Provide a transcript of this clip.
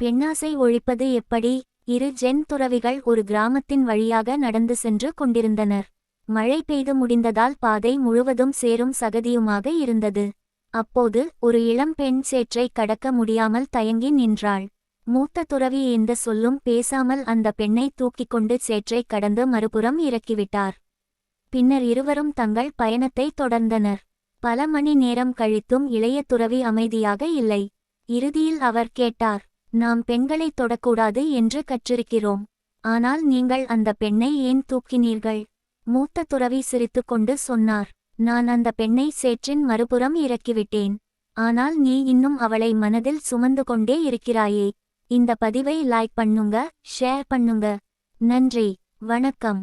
பெண்ணாசை ஒழிப்பது எப்படி? இரு ஜென் துறவிகள் ஒரு கிராமத்தின் வழியாக நடந்து சென்று கொண்டிருந்தனர். மழை பெய்து முடிந்ததால் பாதை முழுவதும் சேரும் சகதியுமாக இருந்தது. அப்போது ஒரு இளம் பெண் சேற்றை கடக்க முடியாமல் தயங்கி நின்றாள். மூத்த துறவி எந்த சொல்லும் பேசாமல் அந்த பெண்ணை தூக்கிக் கொண்டு சேற்றை கடந்து மறுபுறம் இறக்கிவிட்டார். பின்னர் இருவரும் தங்கள் பயணத்தை தொடர்ந்தனர். பல மணி நேரம் கழித்தும் இளைய துறவி அமைதியாக இல்லை. இறுதியில் அவர் கேட்டார், நாம் பெண்களை தொடக்கூடாது என்று கற்றிருக்கிறோம். ஆனால் நீங்கள் அந்த பெண்ணை ஏன் தூக்கினீர்கள்? மூத்த துறவி சிரித்துக்கொண்டு சொன்னார், நான் அந்த பெண்ணை சேற்றின் மறுபுறம் இறக்கிவிட்டேன். ஆனால் நீ இன்னும் அவளை மனதில் சுமந்து கொண்டே இருக்கிறாயே. இந்த பதிவை லைக் பண்ணுங்க, ஷேர் பண்ணுங்க. நன்றி, வணக்கம்.